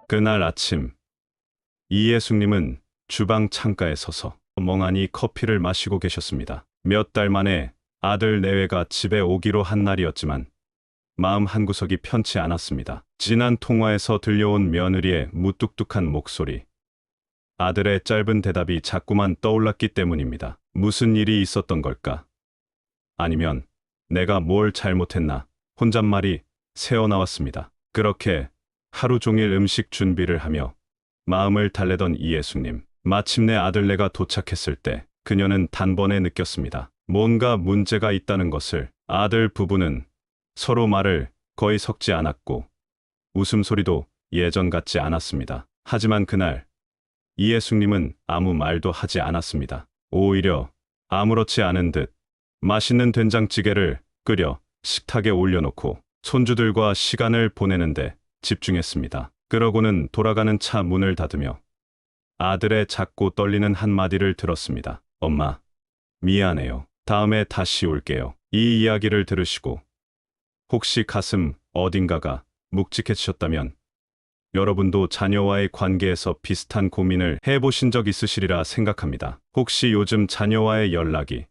그날 아침 이예숙님은 주방 창가에 서서 멍하니 커피를 마시고 계셨습니다. 몇 달 만에 아들 내외가 집에 오기로 한 날이었지만 마음 한구석이 편치 않았습니다. 지난 통화에서 들려온 며느리의 무뚝뚝한 목소리, 아들의 짧은 대답이 자꾸만 떠올랐기 때문입니다. 무슨 일이 있었던 걸까? 아니면 내가 뭘 잘못했나? 혼잣말이 새어나왔습니다. 그렇게 하루 종일 음식 준비를 하며 마음을 달래던 이예숙님. 마침내 아들네가 도착했을 때 그녀는 단번에 느꼈습니다. 뭔가 문제가 있다는 것을. 아들 부부는 서로 말을 거의 섞지 않았고 웃음소리도 예전 같지 않았습니다. 하지만 그날 이예숙님은 아무 말도 하지 않았습니다. 오히려 아무렇지 않은 듯 맛있는 된장찌개를 끓여 식탁에 올려놓고 손주들과 시간을 보내는데 집중했습니다. 그러고는 돌아가는 차 문을 닫으며 아들의 작고 떨리는 한마디를 들었습니다. 엄마, 미안해요. 다음에 다시 올게요. 이 이야기를 들으시고 혹시 가슴 어딘가가 묵직해지셨다면 여러분도 자녀와의 관계에서 비슷한 고민을 해보신 적 있으시리라 생각합니다. 혹시 요즘 자녀와의 연락이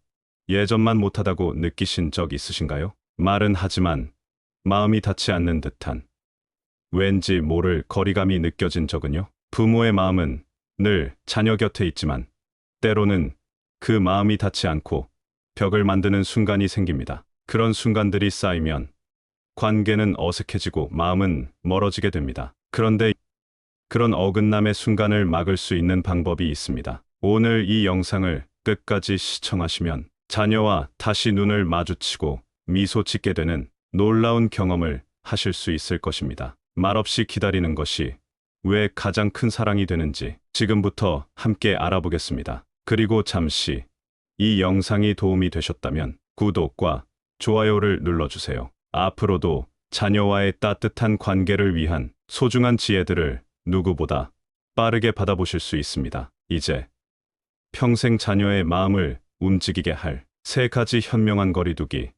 예전만 못하다고 느끼신 적 있으신가요? 말은 하지만 마음이 닿지 않는 듯한 왠지 모를 거리감이 느껴진 적은요? 부모의 마음은 늘 자녀 곁에 있지만 때로는 그 마음이 닿지 않고 벽을 만드는 순간이 생깁니다. 그런 순간들이 쌓이면 관계는 어색해지고 마음은 멀어지게 됩니다. 그런데 그런 어긋남의 순간을 막을 수 있는 방법이 있습니다. 오늘 이 영상을 끝까지 시청하시면 자녀와 다시 눈을 마주치고 미소 짓게 되는 놀라운 경험을 하실 수 있을 것입니다. 말없이 기다리는 것이 왜 가장 큰 사랑이 되는지 지금부터 함께 알아보겠습니다. 그리고 잠시 이 영상이 도움이 되셨다면 구독과 좋아요를 눌러주세요. 앞으로도 자녀와의 따뜻한 관계를 위한 소중한 지혜들을 누구보다 빠르게 받아보실 수 있습니다. 이제 평생 자녀의 마음을 움직이게 할 3가지 현명한 거리두기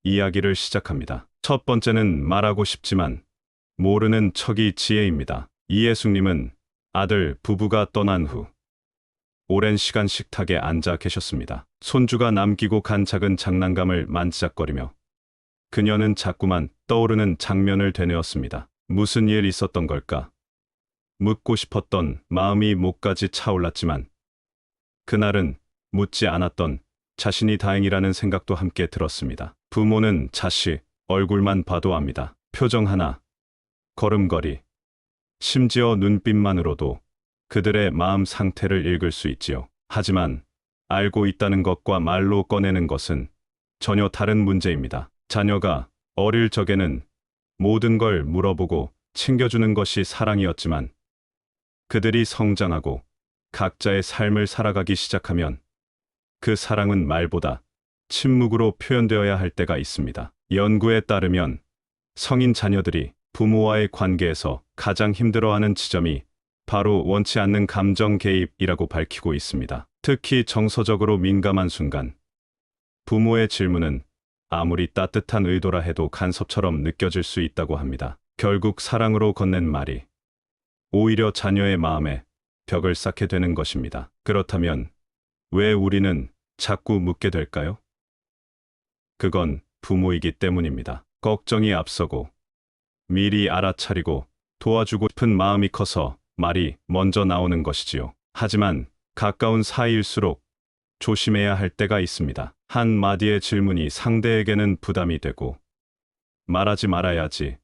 이야기를 시작합니다. 첫 번째는 말하고 싶지만 모르는 척이 지혜입니다. 이예숙님은 아들 부부가 떠난 후 오랜 시간 식탁에 앉아 계셨습니다. 손주가 남기고 간 작은 장난감을 만지작거리며 그녀는 자꾸만 떠오르는 장면을 되뇌었습니다. 무슨 일 있었던 걸까? 묻고 싶었던 마음이 목까지 차올랐지만 그날은 묻지 않았던 자신이 다행이라는 생각도 함께 들었습니다. 부모는 자식 얼굴만 봐도 압니다. 표정 하나, 걸음걸이, 심지어 눈빛만으로도 그들의 마음 상태를 읽을 수 있지요. 하지만 알고 있다는 것과 말로 꺼내는 것은 전혀 다른 문제입니다. 자녀가 어릴 적에는 모든 걸 물어보고 챙겨주는 것이 사랑이었지만 그들이 성장하고 각자의 삶을 살아가기 시작하면 그 사랑은 말보다 침묵으로 표현되어야 할 때가 있습니다. 연구에 따르면 성인 자녀들이 부모와의 관계에서 가장 힘들어하는 지점이 바로 원치 않는 감정 개입이라고 밝히고 있습니다. 특히 정서적으로 민감한 순간 부모의 질문은 아무리 따뜻한 의도라 해도 간섭처럼 느껴질 수 있다고 합니다. 결국 사랑으로 건넨 말이 오히려 자녀의 마음에 벽을 쌓게 되는 것입니다. 그렇다면 왜 우리는 자꾸 묻게 될까요? 그건 부모이기 때문입니다. 걱정이 앞서고 미리 알아차리고 도와주고 싶은 마음이 커서 말이 먼저 나오는 것이지요. 하지만 가까운 사이일수록 조심해야 할 때가 있습니다. 한 마디의 질문이 상대에게는 부담이 되고 말하지 말아야지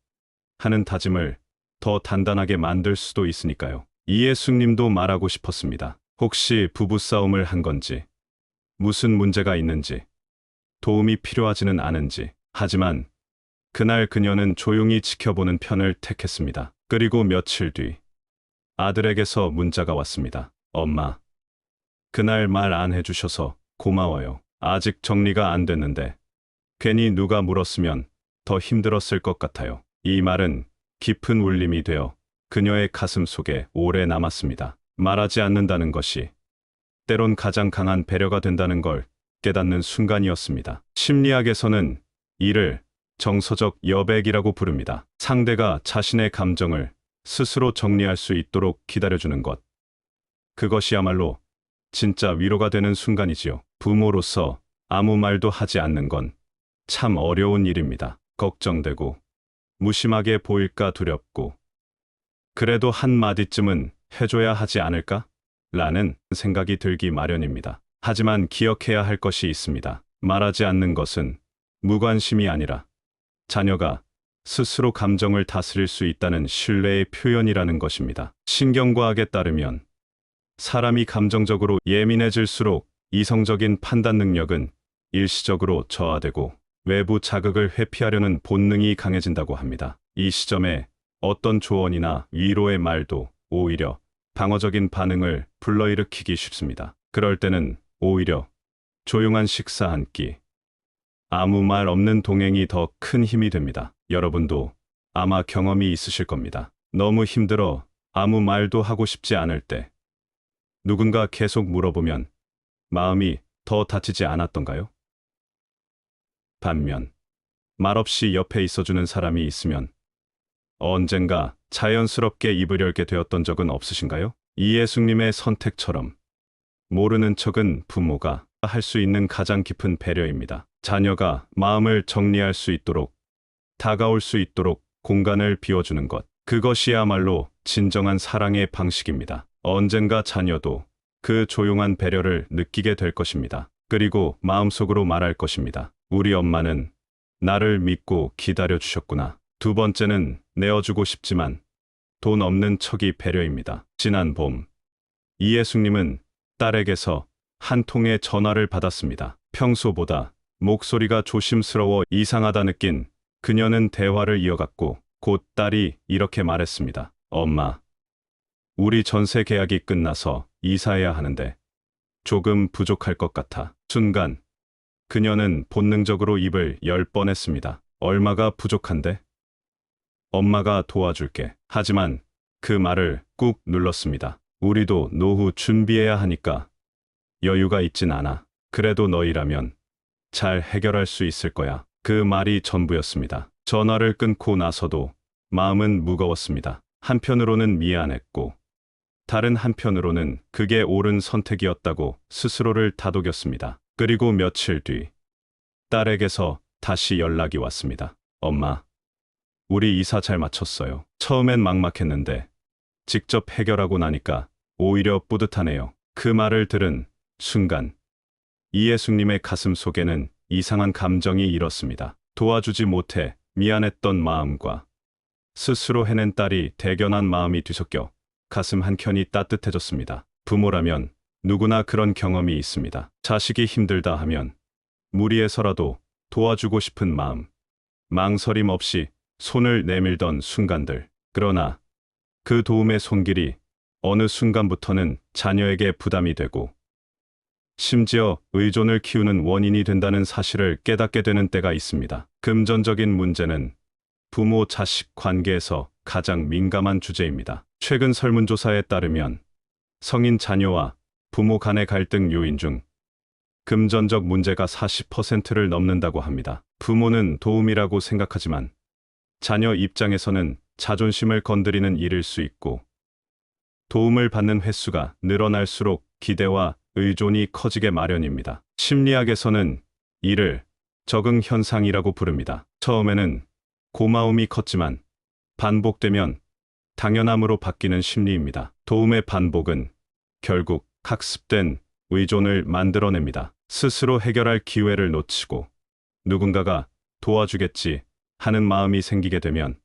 하는 다짐을 더 단단하게 만들 수도 있으니까요. 이예숙님도 말하고 싶었습니다. 혹시 부부싸움을 한 건지, 무슨 문제가 있는지, 도움이 필요하지는 않은지. 하지만 그날 그녀는 조용히 지켜보는 편을 택했습니다. 그리고 며칠 뒤 아들에게서 문자가 왔습니다. 엄마, 그날 말 안 해주셔서 고마워요. 아직 정리가 안 됐는데 괜히 누가 물었으면 더 힘들었을 것 같아요. 이 말은 깊은 울림이 되어 그녀의 가슴 속에 오래 남았습니다. 말하지 않는다는 것이 때론 가장 강한 배려가 된다는 걸 깨닫는 순간이었습니다. 심리학에서는 이를 정서적 여백이라고 부릅니다. 상대가 자신의 감정을 스스로 정리할 수 있도록 기다려주는 것. 그것이야말로 진짜 위로가 되는 순간이지요. 부모로서 아무 말도 하지 않는 건 참 어려운 일입니다. 걱정되고 무심하게 보일까 두렵고 그래도 한마디쯤은 해줘야 하지 않을까? 라는 생각이 들기 마련입니다. 하지만 기억해야 할 것이 있습니다. 말하지 않는 것은 무관심이 아니라 자녀가 스스로 감정을 다스릴 수 있다는 신뢰의 표현이라는 것입니다. 신경과학에 따르면 사람이 감정적으로 예민해질수록 이성적인 판단 능력은 일시적으로 저하되고 외부 자극을 회피하려는 본능이 강해진다고 합니다. 이 시점에 어떤 조언이나 위로의 말도 오히려 방어적인 반응을 불러일으키기 쉽습니다. 그럴 때는 오히려 조용한 식사 한 끼, 아무 말 없는 동행이 더 큰 힘이 됩니다. 여러분도 아마 경험이 있으실 겁니다. 너무 힘들어 아무 말도 하고 싶지 않을 때 누군가 계속 물어보면 마음이 더 다치지 않았던가요? 반면 말없이 옆에 있어주는 사람이 있으면 언젠가 자연스럽게 입을 열게 되었던 적은 없으신가요? 이예숙님의 선택처럼 모르는 척은 부모가 할 수 있는 가장 깊은 배려입니다. 자녀가 마음을 정리할 수 있도록, 다가올 수 있도록 공간을 비워주는 것. 그것이야말로 진정한 사랑의 방식입니다. 언젠가 자녀도 그 조용한 배려를 느끼게 될 것입니다. 그리고 마음속으로 말할 것입니다. 우리 엄마는 나를 믿고 기다려 주셨구나. 두 번째는 내어주고 싶지만 돈 없는 척이 배려입니다. 지난 봄, 이예숙님은 딸에게서 한 통의 전화를 받았습니다. 평소보다 목소리가 조심스러워 이상하다 느낀 그녀는 대화를 이어갔고 곧 딸이 이렇게 말했습니다. 엄마, 우리 전세 계약이 끝나서 이사해야 하는데 조금 부족할 것 같아. 순간 그녀는 본능적으로 입을 열 뻔했습니다. 얼마가 부족한데? 엄마가 도와줄게. 하지만 그 말을 꾹 눌렀습니다. 우리도 노후 준비해야 하니까 여유가 있진 않아. 그래도 너희라면 잘 해결할 수 있을 거야. 그 말이 전부였습니다. 전화를 끊고 나서도 마음은 무거웠습니다. 한편으로는 미안했고 다른 한편으로는 그게 옳은 선택이었다고 스스로를 다독였습니다. 그리고 며칠 뒤 딸에게서 다시 연락이 왔습니다. 엄마, 우리 이사 잘 마쳤어요. 처음엔 막막했는데 직접 해결하고 나니까 오히려 뿌듯하네요. 그 말을 들은 순간 이예숙님의 가슴 속에는 이상한 감정이 일었습니다. 도와주지 못해 미안했던 마음과 스스로 해낸 딸이 대견한 마음이 뒤섞여 가슴 한켠이 따뜻해졌습니다. 부모라면 누구나 그런 경험이 있습니다. 자식이 힘들다 하면 무리해서라도 도와주고 싶은 마음, 망설임 없이 손을 내밀던 순간들. 그러나 그 도움의 손길이 어느 순간부터는 자녀에게 부담이 되고 심지어 의존을 키우는 원인이 된다는 사실을 깨닫게 되는 때가 있습니다. 금전적인 문제는 부모 자식 관계에서 가장 민감한 주제입니다. 최근 설문조사에 따르면 성인 자녀와 부모 간의 갈등 요인 중 금전적 문제가 40%를 넘는다고 합니다. 부모는 도움이라고 생각하지만 자녀 입장에서는 자존심을 건드리는 일일 수 있고 도움을 받는 횟수가 늘어날수록 기대와 의존이 커지게 마련입니다. 심리학에서는 이를 적응 현상이라고 부릅니다. 처음에는 고마움이 컸지만 반복되면 당연함으로 바뀌는 심리입니다. 도움의 반복은 결국 학습된 의존을 만들어냅니다. 스스로 해결할 기회를 놓치고 누군가가 도와주겠지 하는 마음이 생기게 되면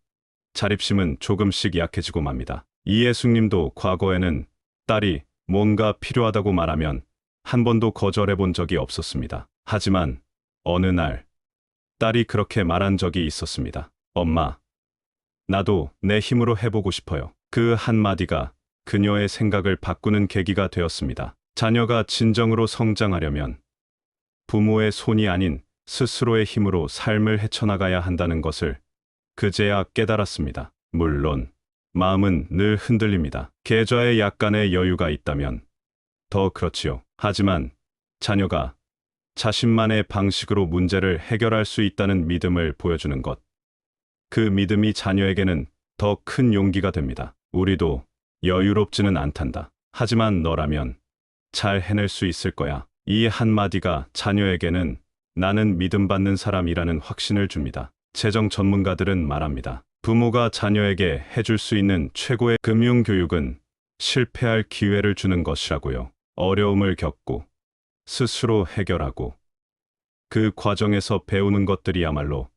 자립심은 조금씩 약해지고 맙니다. 이예숙님도 과거에는 딸이 뭔가 필요하다고 말하면 한 번도 거절해 본 적이 없었습니다. 하지만 어느 날 딸이 그렇게 말한 적이 있었습니다. 엄마, 나도 내 힘으로 해보고 싶어요. 그 한마디가 그녀의 생각을 바꾸는 계기가 되었습니다. 자녀가 진정으로 성장하려면 부모의 손이 아닌 스스로의 힘으로 삶을 헤쳐나가야 한다는 것을 그제야 깨달았습니다. 물론 마음은 늘 흔들립니다. 계좌에 약간의 여유가 있다면 더 그렇지요. 하지만 자녀가 자신만의 방식으로 문제를 해결할 수 있다는 믿음을 보여주는 것. 그 믿음이 자녀에게는 더 큰 용기가 됩니다. 우리도 여유롭지는 않단다. 하지만 너라면 잘 해낼 수 있을 거야. 이 한마디가 자녀에게는 나는 믿음받는 사람이라는 확신을 줍니다. 재정 전문가들은 말합니다. 부모가 자녀에게 해줄 수 있는 최고의 금융교육은 실패할 기회를 주는 것이라고요. 어려움을 겪고 스스로 해결하고 그 과정에서 배우는 것들이야말로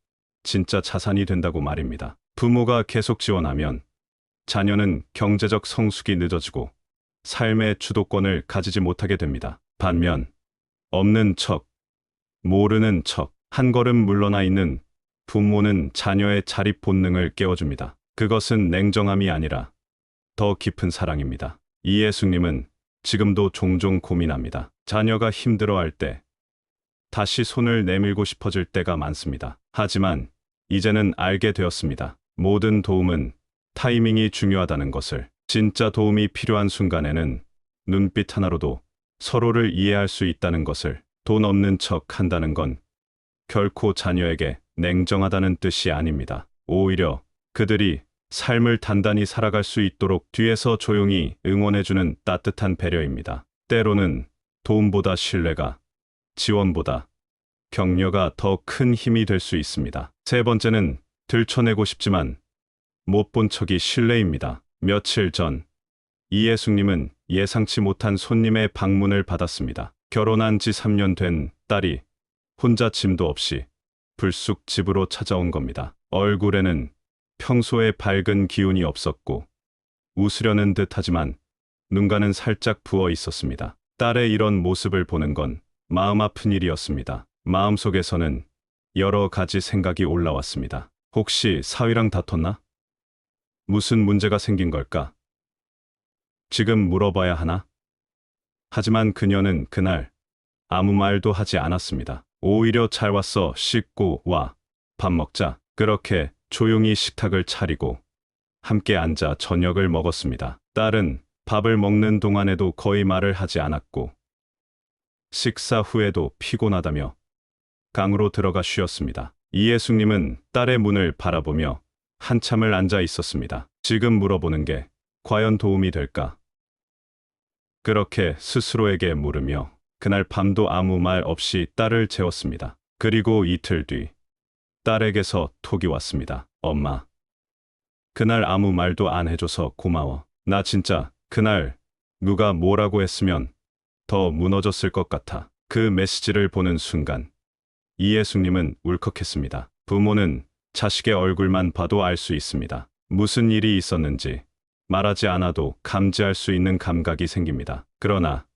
진짜 자산이 된다고 말입니다. 부모가 계속 지원하면 자녀는 경제적 성숙이 늦어지고 삶의 주도권을 가지지 못하게 됩니다. 반면 없는 척, 모르는 척, 한 걸음 물러나 있는 부모는 자녀의 자립 본능을 깨워줍니다. 그것은 냉정함이 아니라 더 깊은 사랑입니다. 이예숙님은 지금도 종종 고민합니다. 자녀가 힘들어할 때 다시 손을 내밀고 싶어질 때가 많습니다. 하지만 이제는 알게 되었습니다. 모든 도움은 타이밍이 중요하다는 것을. 진짜 도움이 필요한 순간에는 눈빛 하나로도 서로를 이해할 수 있다는 것을. 돈 없는 척 한다는 건 결코 자녀에게 냉정하다는 뜻이 아닙니다. 오히려 그들이 삶을 단단히 살아갈 수 있도록 뒤에서 조용히 응원해주는 따뜻한 배려입니다. 때로는 도움보다 신뢰가, 지원보다 격려가 더 큰 힘이 될 수 있습니다. 세 번째는 들춰내고 싶지만 못 본 척이 신뢰입니다. 며칠 전 이예숙님은 예상치 못한 손님의 방문을 받았습니다. 결혼한 지 3년 된 딸이 혼자 짐도 없이 불쑥 집으로 찾아온 겁니다. 얼굴에는 평소에 밝은 기운이 없었고 웃으려는 듯 하지만 눈가는 살짝 부어 있었습니다. 딸의 이런 모습을 보는 건 마음 아픈 일이었습니다. 마음속에서는 여러 가지 생각이 올라왔습니다. 혹시 사위랑 다퉜나? 무슨 문제가 생긴 걸까? 지금 물어봐야 하나? 하지만 그녀는 그날 아무 말도 하지 않았습니다. 오히려 잘 왔어, 씻고 와, 밥 먹자. 그렇게 조용히 식탁을 차리고 함께 앉아 저녁을 먹었습니다. 딸은 밥을 먹는 동안에도 거의 말을 하지 않았고 식사 후에도 피곤하다며 강으로 들어가 쉬었습니다. 이예숙님은 딸의 문을 바라보며 한참을 앉아 있었습니다. 지금 물어보는 게 과연 도움이 될까? 그렇게 스스로에게 물으며 그날 밤도 아무 말 없이 딸을 재웠습니다. 그리고 이틀 뒤 딸에게서 톡이 왔습니다. 엄마, 그날 아무 말도 안 해줘서 고마워. 나 진짜 그날 누가 뭐라고 했으면 더 무너졌을 것 같아. 그 메시지를 보는 순간 이예숙님은 울컥했습니다. 부모는 자식의 얼굴만 봐도 알 수 있습니다. 무슨 일이 있었는지 말하지 않아도 감지할 수 있는 감각이 생깁니다. 그러나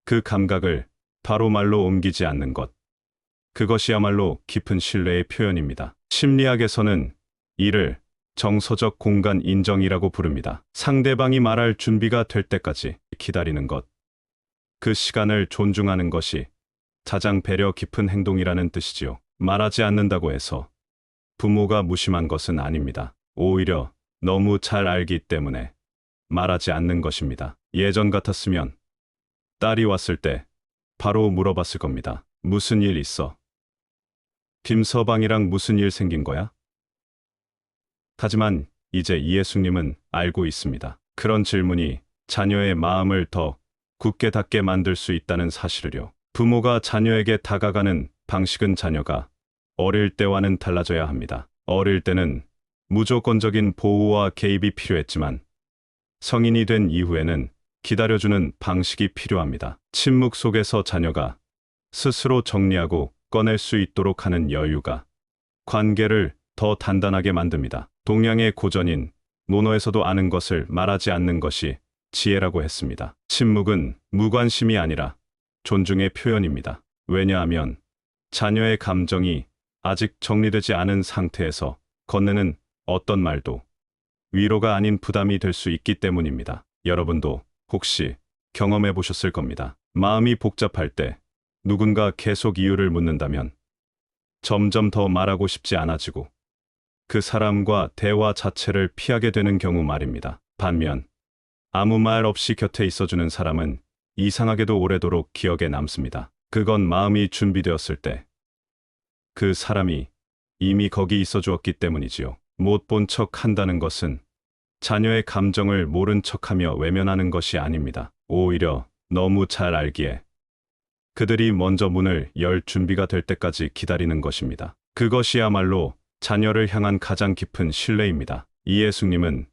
그 감각을 바로 말로 옮기지 않는 것, 그것이야말로 깊은 신뢰의 표현입니다. 심리학에서는 이를 정서적 공간 인정이라고 부릅니다. 상대방이 말할 준비가 될 때까지 기다리는 것, 그 시간을 존중하는 것이 가장 배려 깊은 행동이라는 뜻이지요. 말하지 않는다고 해서 부모가 무심한 것은 아닙니다. 오히려 너무 잘 알기 때문에 말하지 않는 것입니다. 예전 같았으면 딸이 왔을 때 바로 물어봤을 겁니다. 무슨 일 있어? 김서방이랑 무슨 일 생긴 거야? 하지만 이제 이예숙님은 알고 있습니다. 그런 질문이 자녀의 마음을 더 굳게 닫게 만들 수 있다는 사실을요. 부모가 자녀에게 다가가는 방식은 자녀가 어릴 때와는 달라져야 합니다. 어릴 때는 무조건적인 보호와 개입이 필요했지만 성인이 된 이후에는 기다려주는 방식이 필요합니다. 침묵 속에서 자녀가 스스로 정리하고 꺼낼 수 있도록 하는 여유가 관계를 더 단단하게 만듭니다. 동양의 고전인 논어에서도 아는 것을 말하지 않는 것이 지혜라고 했습니다. 침묵은 무관심이 아니라 존중의 표현입니다. 왜냐하면 자녀의 감정이 아직 정리되지 않은 상태에서 건네는 어떤 말도 위로가 아닌 부담이 될 수 있기 때문입니다. 여러분도 혹시 경험해 보셨을 겁니다. 마음이 복잡할 때 누군가 계속 이유를 묻는다면 점점 더 말하고 싶지 않아지고 그 사람과 대화 자체를 피하게 되는 경우 말입니다. 반면 아무 말 없이 곁에 있어주는 사람은 이상하게도 오래도록 기억에 남습니다. 그건 마음이 준비되었을 때 그 사람이 이미 거기 있어 주었기 때문이지요. 못 본 척 한다는 것은 자녀의 감정을 모른 척하며 외면하는 것이 아닙니다. 오히려 너무 잘 알기에 그들이 먼저 문을 열 준비가 될 때까지 기다리는 것입니다. 그것이야말로 자녀를 향한 가장 깊은 신뢰입니다. 이예숙님은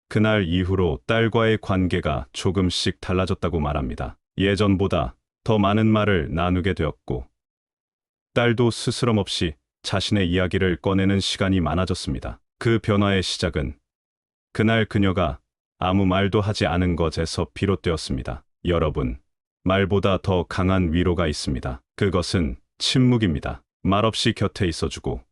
그날 이후로 딸과의 관계가 조금씩 달라졌다고 말합니다. 예전보다 더 많은 말을 나누게 되었고, 딸도 스스럼 없이 자신의 이야기를 꺼내는 시간이 많아졌습니다. 그 변화의 시작은 그날 그녀가 아무 말도 하지 않은 것에서 비롯되었습니다. 여러분, 말보다 더 강한 위로가 있습니다. 그것은 침묵입니다. 말없이 곁에 있어주고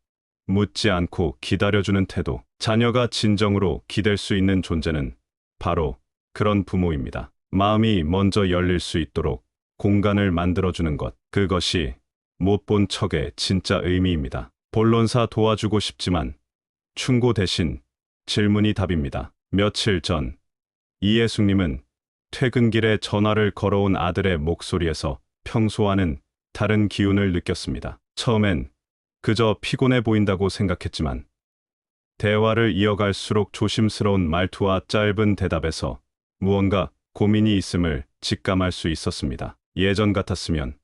묻지 않고 기다려주는 태도. 자녀가 진정으로 기댈 수 있는 존재는 바로 그런 부모입니다. 마음이 먼저 열릴 수 있도록 공간을 만들어주는 것. 그것이 못 본 척의 진짜 의미입니다. 본론사 도와주고 싶지만 충고 대신 질문이 답입니다. 며칠 전 이예숙님은 퇴근길에 전화를 걸어온 아들의 목소리에서 평소와는 다른 기운을 느꼈습니다. 처음엔 그저 피곤해 보인다고 생각했지만 대화를 이어갈수록 조심스러운 말투와 짧은 대답에서 무언가 고민이 있음을 직감할 수 있었습니다. 예전 같았으면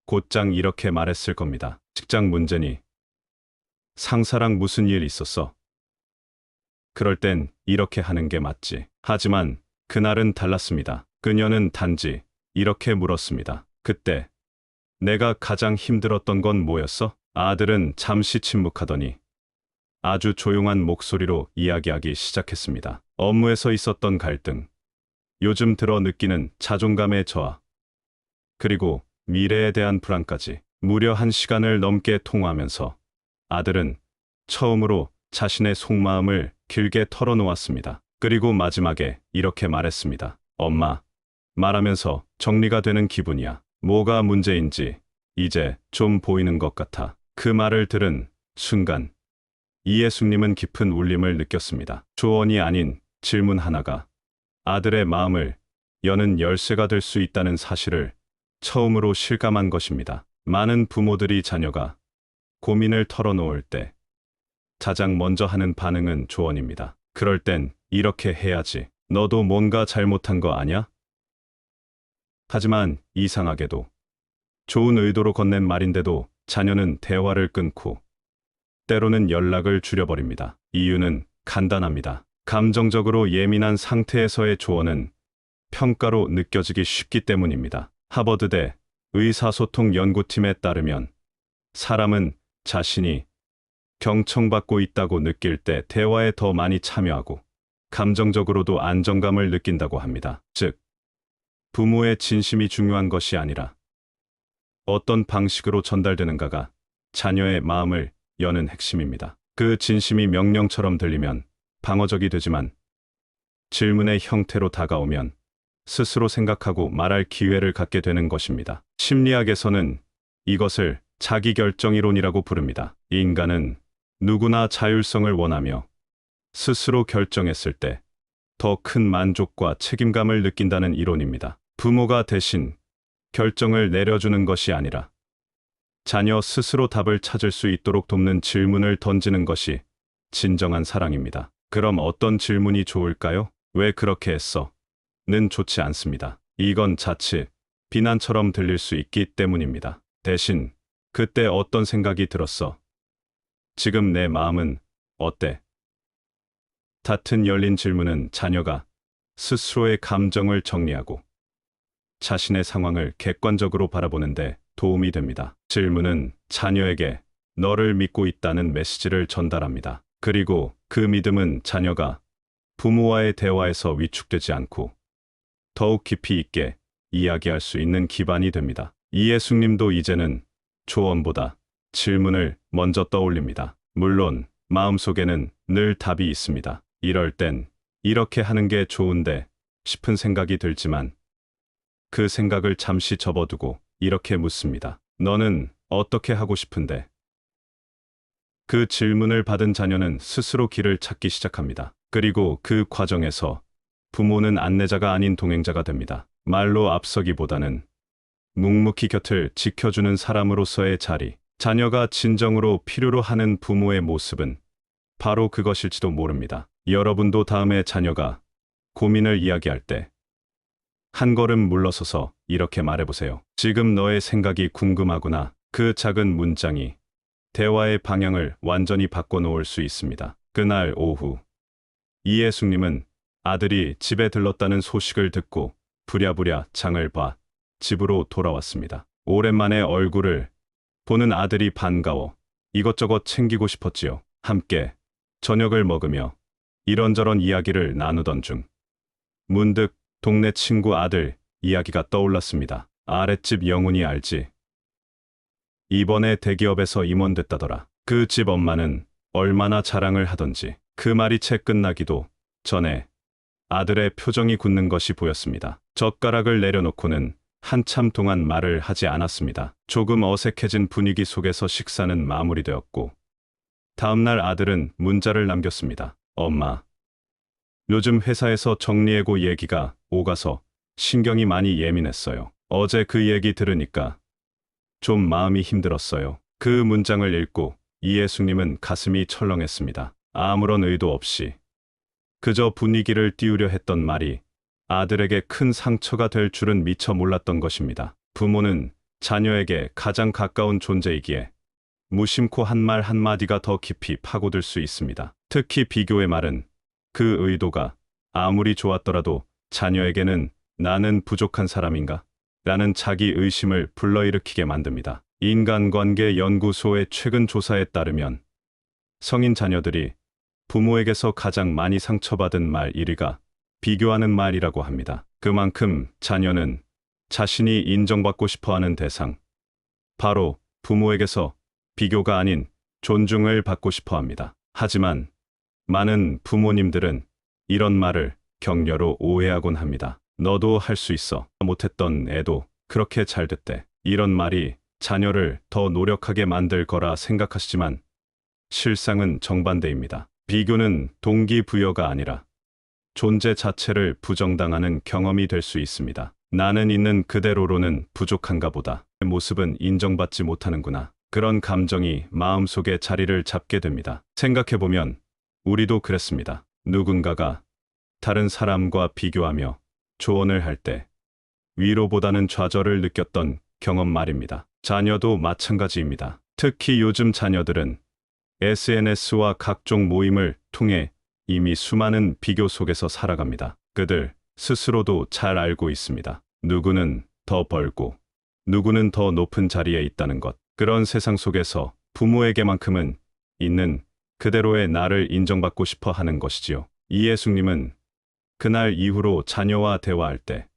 곧장 이렇게 말했을 겁니다. 직장 문제니? 상사랑 무슨 일 있었어? 그럴 땐 이렇게 하는 게 맞지. 하지만 그날은 달랐습니다. 그녀는 단지 이렇게 물었습니다. 그때 내가 가장 힘들었던 건 뭐였어? 아들은 잠시 침묵하더니 아주 조용한 목소리로 이야기하기 시작했습니다. 업무에서 있었던 갈등, 요즘 들어 느끼는 자존감의 저하, 그리고 미래에 대한 불안까지. 무려 1시간을 넘게 통화하면서 아들은 처음으로 자신의 속마음을 길게 털어놓았습니다. 그리고 마지막에 이렇게 말했습니다. 엄마, 말하면서 정리가 되는 기분이야. 뭐가 문제인지 이제 좀 보이는 것 같아. 그 말을 들은 순간 이예숙님은 깊은 울림을 느꼈습니다. 조언이 아닌 질문 하나가 아들의 마음을 여는 열쇠가 될 수 있다는 사실을 처음으로 실감한 것입니다. 많은 부모들이 자녀가 고민을 털어놓을 때 가장 먼저 하는 반응은 조언입니다. 그럴 땐 이렇게 해야지. 너도 뭔가 잘못한 거 아냐? 하지만 이상하게도 좋은 의도로 건넨 말인데도 자녀는 대화를 끊고 때로는 연락을 줄여버립니다. 이유는 간단합니다. 감정적으로 예민한 상태에서의 조언은 평가로 느껴지기 쉽기 때문입니다. 하버드대 의사소통 연구팀에 따르면 사람은 자신이 경청받고 있다고 느낄 때 대화에 더 많이 참여하고 감정적으로도 안정감을 느낀다고 합니다. 즉, 부모의 진심이 중요한 것이 아니라 어떤 방식으로 전달되는가가 자녀의 마음을 여는 핵심입니다. 그 진심이 명령처럼 들리면 방어적이 되지만 질문의 형태로 다가오면 스스로 생각하고 말할 기회를 갖게 되는 것입니다. 심리학에서는 이것을 자기결정이론이라고 부릅니다. 인간은 누구나 자율성을 원하며 스스로 결정했을 때 더 큰 만족과 책임감을 느낀다는 이론입니다. 부모가 대신 결정을 내려주는 것이 아니라 자녀 스스로 답을 찾을 수 있도록 돕는 질문을 던지는 것이 진정한 사랑입니다. 그럼 어떤 질문이 좋을까요? 왜 그렇게 했어? 는 좋지 않습니다. 이건 자칫 비난처럼 들릴 수 있기 때문입니다. 대신 그때 어떤 생각이 들었어? 지금 내 마음은 어때? 같은 열린 질문은 자녀가 스스로의 감정을 정리하고 자신의 상황을 객관적으로 바라보는데 도움이 됩니다. 질문은 자녀에게 너를 믿고 있다는 메시지를 전달합니다. 그리고 그 믿음은 자녀가 부모와의 대화에서 위축되지 않고 더욱 깊이 있게 이야기할 수 있는 기반이 됩니다. 이예숙님도 이제는 조언보다 질문을 먼저 떠올립니다. 물론 마음속에는 늘 답이 있습니다. 이럴 땐 이렇게 하는 게 좋은데 싶은 생각이 들지만 그 생각을 잠시 접어두고 이렇게 묻습니다. 너는 어떻게 하고 싶은데? 그 질문을 받은 자녀는 스스로 길을 찾기 시작합니다. 그리고 그 과정에서 부모는 안내자가 아닌 동행자가 됩니다. 말로 앞서기보다는 묵묵히 곁을 지켜주는 사람으로서의 자리. 자녀가 진정으로 필요로 하는 부모의 모습은 바로 그것일지도 모릅니다. 여러분도 다음에 자녀가 고민을 이야기할 때 한 걸음 물러서서 이렇게 말해보세요. 지금 너의 생각이 궁금하구나. 그 작은 문장이 대화의 방향을 완전히 바꿔놓을 수 있습니다. 그날 오후, 이예숙님은 아들이 집에 들렀다는 소식을 듣고 부랴부랴 장을 봐 집으로 돌아왔습니다. 오랜만에 얼굴을 보는 아들이 반가워 이것저것 챙기고 싶었지요. 함께 저녁을 먹으며 이런저런 이야기를 나누던 중 문득 동네 친구 아들 이야기가 떠올랐습니다. 아랫집 영훈이 알지? 이번에 대기업에서 임원됐다더라. 그 집 엄마는 얼마나 자랑을 하던지. 그 말이 채 끝나기도 전에 아들의 표정이 굳는 것이 보였습니다. 젓가락을 내려놓고는 한참 동안 말을 하지 않았습니다. 조금 어색해진 분위기 속에서 식사는 마무리되었고 다음날 아들은 문자를 남겼습니다. 엄마, 요즘 회사에서 정리해고 얘기가 오가서 신경이 많이 예민했어요. 어제 그 얘기 들으니까 좀 마음이 힘들었어요. 그 문장을 읽고 이예숙님은 가슴이 철렁했습니다. 아무런 의도 없이 그저 분위기를 띄우려 했던 말이 아들에게 큰 상처가 될 줄은 미처 몰랐던 것입니다. 부모는 자녀에게 가장 가까운 존재이기에 무심코 한 말 한마디가 더 깊이 파고들 수 있습니다. 특히 비교의 말은 그 의도가 아무리 좋았더라도 자녀에게는 나는 부족한 사람인가? 라는 자기 의심을 불러일으키게 만듭니다. 인간관계연구소의 최근 조사에 따르면 성인 자녀들이 부모에게서 가장 많이 상처받은 말 1위가 비교하는 말이라고 합니다. 그만큼 자녀는 자신이 인정받고 싶어하는 대상, 바로 부모에게서 비교가 아닌 존중을 받고 싶어 합니다. 하지만 많은 부모님들은 이런 말을 격려로 오해하곤 합니다. 너도 할 수 있어. 못했던 애도 그렇게 잘 됐대. 이런 말이 자녀를 더 노력하게 만들 거라 생각하시지만 실상은 정반대입니다. 비교는 동기부여가 아니라 존재 자체를 부정당하는 경험이 될 수 있습니다. 나는 있는 그대로로는 부족한가 보다. 내 모습은 인정받지 못하는구나. 그런 감정이 마음속에 자리를 잡게 됩니다. 생각해보면 우리도 그랬습니다. 누군가가 다른 사람과 비교하며 조언을 할 때 위로보다는 좌절을 느꼈던 경험 말입니다. 자녀도 마찬가지입니다. 특히 요즘 자녀들은 SNS와 각종 모임을 통해 이미 수많은 비교 속에서 살아갑니다. 그들 스스로도 잘 알고 있습니다. 누구는 더 벌고 누구는 더 높은 자리에 있다는 것. 그런 세상 속에서 부모에게만큼은 있는 그대로의 나를 인정받고 싶어 하는 것이지요. 이예숙님은 그날 이후로 자녀와 대화할 때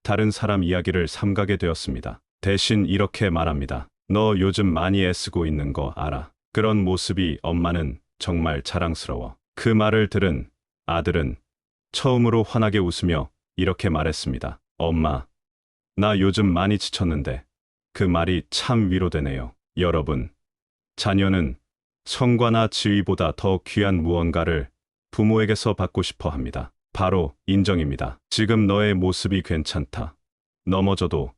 다른 사람 이야기를 삼가게 되었습니다. 대신 이렇게 말합니다. 너 요즘 많이 애쓰고 있는 거 알아. 그런 모습이 엄마는 정말 자랑스러워. 그 말을 들은 아들은 처음으로 환하게 웃으며 이렇게 말했습니다. 엄마, 나 요즘 많이 지쳤는데 그 말이 참 위로되네요. 여러분, 자녀는 성과나 지위보다 더 귀한 무언가를 부모에게서 받고 싶어 합니다. 바로 인정입니다. 지금 너의 모습이 괜찮다. 넘어져도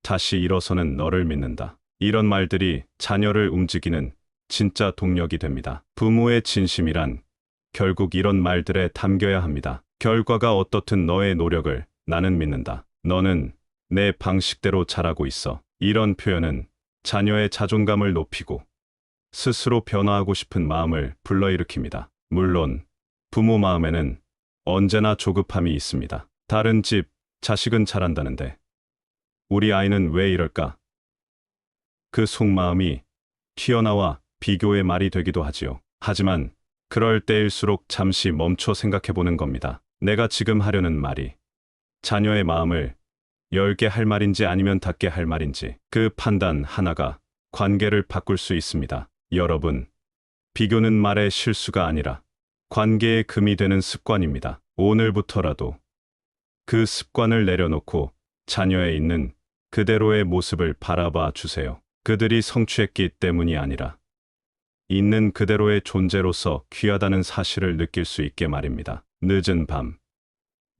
다시 일어서는 너를 믿는다. 이런 말들이 자녀를 움직이는 진짜 동력이 됩니다. 부모의 진심이란 결국 이런 말들에 담겨야 합니다. 결과가 어떻든 너의 노력을 나는 믿는다. 너는 내 방식대로 잘하고 있어. 이런 표현은 자녀의 자존감을 높이고 스스로 변화하고 싶은 마음을 불러일으킵니다. 물론 부모 마음에는 언제나 조급함이 있습니다. 다른 집 자식은 잘한다는데 우리 아이는 왜 이럴까? 그 속마음이 튀어나와 비교의 말이 되기도 하지요. 하지만 그럴 때일수록 잠시 멈춰 생각해보는 겁니다. 내가 지금 하려는 말이 자녀의 마음을 열게 할 말인지 아니면 닫게 할 말인지, 그 판단 하나가 관계를 바꿀 수 있습니다. 여러분, 비교는 말의 실수가 아니라 관계의 금이 되는 습관입니다. 오늘부터라도 그 습관을 내려놓고 자녀에 있는 그대로의 모습을 바라봐 주세요. 그들이 성취했기 때문이 아니라 있는 그대로의 존재로서 귀하다는 사실을 느낄 수 있게 말입니다. 늦은 밤,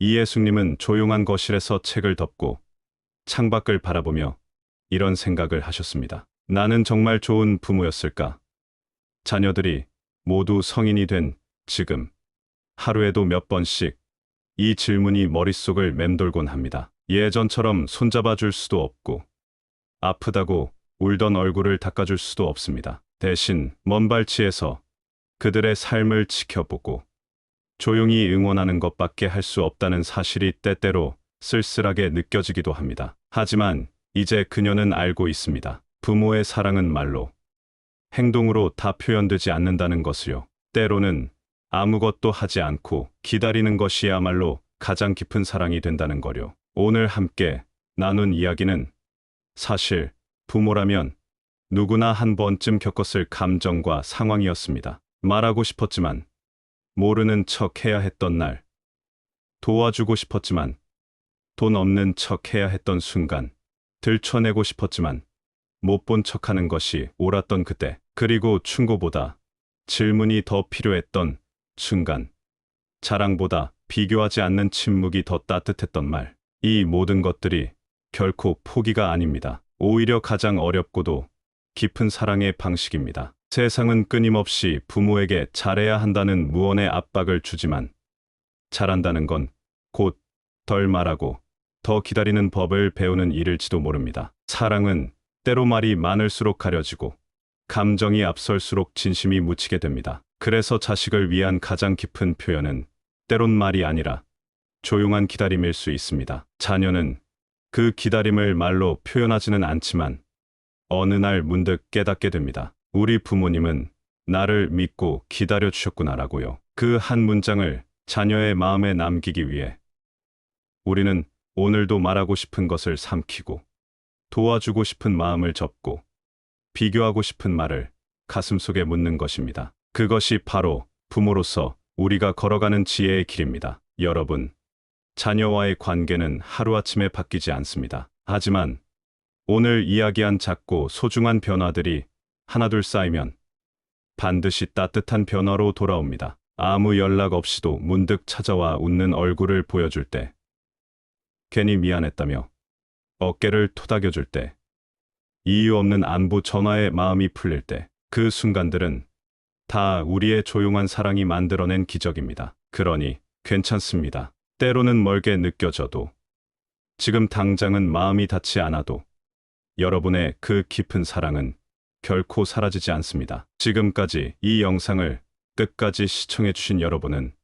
이예숙님은 조용한 거실에서 책을 덮고 창밖을 바라보며 이런 생각을 하셨습니다. 나는 정말 좋은 부모였을까? 자녀들이 모두 성인이 된 지금 하루에도 몇 번씩 이 질문이 머릿속을 맴돌곤 합니다. 예전처럼 손잡아 줄 수도 없고 아프다고 울던 얼굴을 닦아줄 수도 없습니다. 대신 먼 발치에서 그들의 삶을 지켜보고 조용히 응원하는 것밖에 할 수 없다는 사실이 때때로 쓸쓸하게 느껴지기도 합니다. 하지만 이제 그녀는 알고 있습니다. 부모의 사랑은 말로, 행동으로 다 표현되지 않는다는 것을요. 때로는 아무것도 하지 않고 기다리는 것이야말로 가장 깊은 사랑이 된다는 거요. 오늘 함께 나눈 이야기는 사실 부모라면 누구나 한 번쯤 겪었을 감정과 상황이었습니다. 말하고 싶었지만 모르는 척 해야 했던 날, 도와주고 싶었지만 돈 없는 척 해야 했던 순간, 들춰내고 싶었지만 못 본 척하는 것이 옳았던 그때, 그리고 충고보다 질문이 더 필요했던 순간, 자랑보다 비교하지 않는 침묵이 더 따뜻했던 말. 이 모든 것들이 결코 포기가 아닙니다. 오히려 가장 어렵고도 깊은 사랑의 방식입니다. 세상은 끊임없이 부모에게 잘해야 한다는 무언의 압박을 주지만 잘한다는 건 곧 덜 말하고 더 기다리는 법을 배우는 일일지도 모릅니다. 사랑은 때로 말이 많을수록 가려지고 감정이 앞설수록 진심이 묻히게 됩니다. 그래서 자식을 위한 가장 깊은 표현은 때론 말이 아니라 조용한 기다림일 수 있습니다. 자녀는 그 기다림을 말로 표현하지는 않지만 어느 날 문득 깨닫게 됩니다. 우리 부모님은 나를 믿고 기다려 주셨구나라고요. 그 한 문장을 자녀의 마음에 남기기 위해 우리는 오늘도 말하고 싶은 것을 삼키고 도와주고 싶은 마음을 접고 비교하고 싶은 말을 가슴속에 묻는 것입니다. 그것이 바로 부모로서 우리가 걸어가는 지혜의 길입니다. 여러분, 자녀와의 관계는 하루아침에 바뀌지 않습니다. 하지만 오늘 이야기한 작고 소중한 변화들이 하나둘 쌓이면 반드시 따뜻한 변화로 돌아옵니다. 아무 연락 없이도 문득 찾아와 웃는 얼굴을 보여줄 때, 괜히 미안했다며 어깨를 토닥여줄 때, 이유 없는 안부 전화에 마음이 풀릴 때, 그 순간들은 다 우리의 조용한 사랑이 만들어낸 기적입니다. 그러니 괜찮습니다. 때로는 멀게 느껴져도, 지금 당장은 마음이 닿지 않아도 여러분의 그 깊은 사랑은 결코 사라지지 않습니다. 지금까지 이 영상을 끝까지 시청해주신 여러분은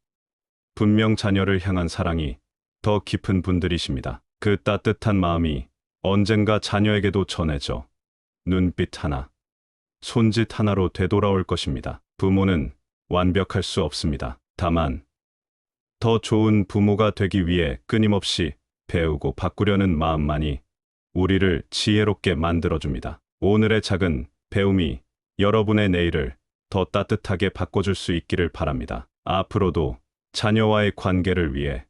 분명 자녀를 향한 사랑이 더 깊은 분들이십니다. 그 따뜻한 마음이 언젠가 자녀에게도 전해져 눈빛 하나, 손짓 하나로 되돌아올 것입니다. 부모는 완벽할 수 없습니다. 다만 더 좋은 부모가 되기 위해 끊임없이 배우고 바꾸려는 마음만이 우리를 지혜롭게 만들어줍니다. 오늘의 작은 배움이 여러분의 내일을 더 따뜻하게 바꿔줄 수 있기를 바랍니다. 앞으로도 자녀와의 관계를 위해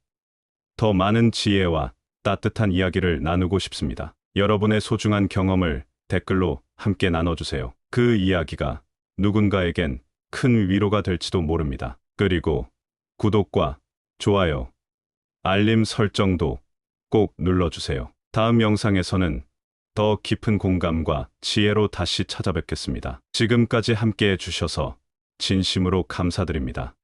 더 많은 지혜와 따뜻한 이야기를 나누고 싶습니다. 여러분의 소중한 경험을 댓글로 함께 나눠주세요. 그 이야기가 누군가에겐 큰 위로가 될지도 모릅니다. 그리고 구독과 좋아요, 알림 설정도 꼭 눌러주세요. 다음 영상에서는 더 깊은 공감과 지혜로 다시 찾아뵙겠습니다. 지금까지 함께 해주셔서 진심으로 감사드립니다.